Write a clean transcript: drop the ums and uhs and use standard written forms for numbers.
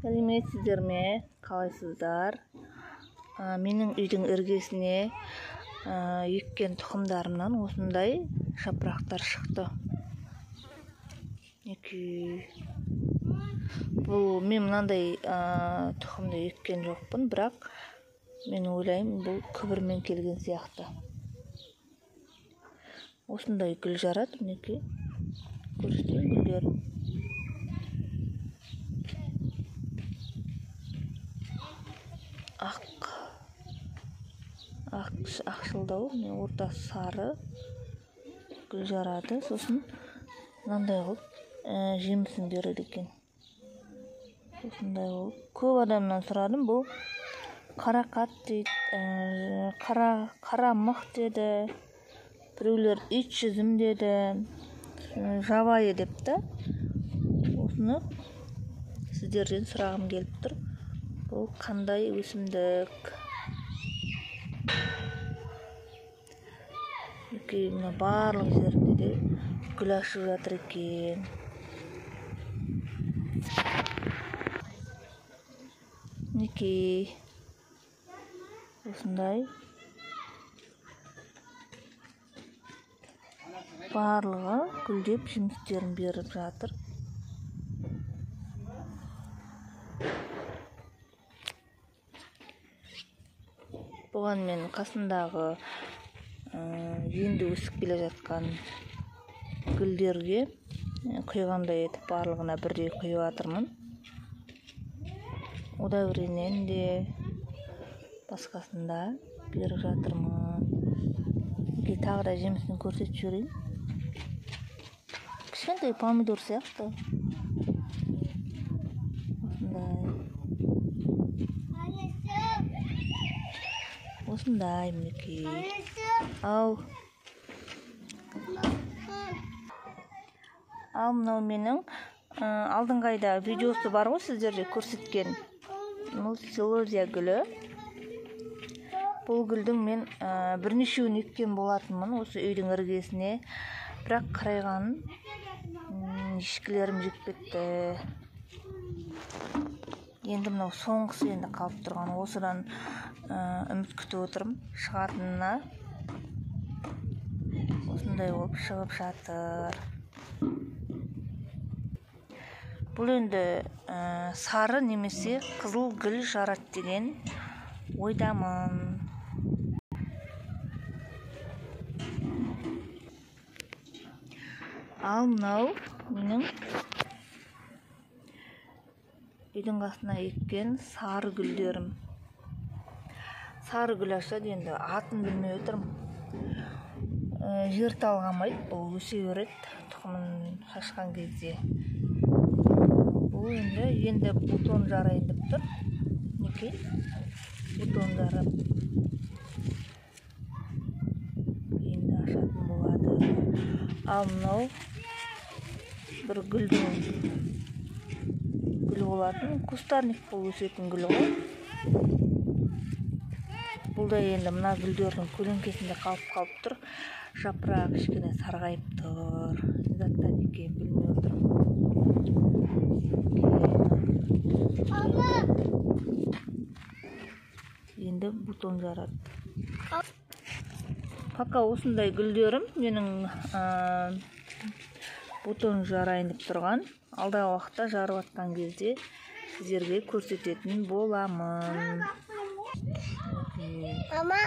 Сәлеметсіздер ме? Қалайсыздар? Менің үйдің іргесіне еккен тұқымдарымнан осындай жапырақтар шықты. Бұл мен мынандай тұқымды еккен жоқпын, бірақ мен ойлаймын, бұл күбірмен келген сияқты. Осындай гүл жарады, мінекей. Көрсетейін гүлдер. Ақшылдау, ортасы сары гүл жарады. Сосын мынандай қылып жемісін береді екен. Осындай қылып. Көп адамнан сұрадым, бұл қарақат дейді, қара мық деді, біреулер ит жүзім деді, жабайы депті. Осыны сіздерден сұрағым келіп тұр. Бұл қандай өсімдік? Мына барлық жерінде де гүл ашып жатыр екен. Мінекей осындай барлығы гүлдеп жемістерін беріп жатыр. Бұған мен қасындағы енді өсіп келе жатқан гүлдерге құйғандай етіп барлығына бірдей құйып жатырмын. Удобрениен де басқасында беріп жатырмын. Тағы да жемісін көрсетіп жіберейін. Кішкентай помидор сияқты. Осындай мінекей. Ал мынау менің алдыңғы айда видеосы бар ғой, сіздерде көрсеткен мультилозия гүлі. Бұл гүлдің мен бірнешеуін еккен болатынмын осы үйдің іргесіне. Бірақ қарайғанын ешкілерім жеп кетті. Енді мынау соңғысы енді қалып тұрған. Осыдан үміт күтіп отырмын шығатынына. Осындай болып шығып жатыр. Бұл енді сары немесе қызыл гүл жарады деген ойдамын. Ал мынау менің үйдің қасына еккен сары гүлдерім. Сары гүл ашады, енді атын білмей отырмын. Жер талғамайды, бұл өсе береді тұқымын шашқан кезде. Бұл енді бутон жарайын деп тұр. Мінекей, бутон жарап енді ашатын болады. Ал мынау бір гүлдің гүл болатын, кустарник бұл өсетін гүл ғой. Бұл да енді мына гүлдердің көлеңкесінде қалып тұр. Жапырақ кішкене сарғайып тұр. Заттан екен білмей отырмын. Енді бутон жарады. Пока осындай гүлдерім менің бутон жарайын деп тұрған. Алдағы уақытта жарып атқан кезде сіздерге көрсететін боламын. Мама.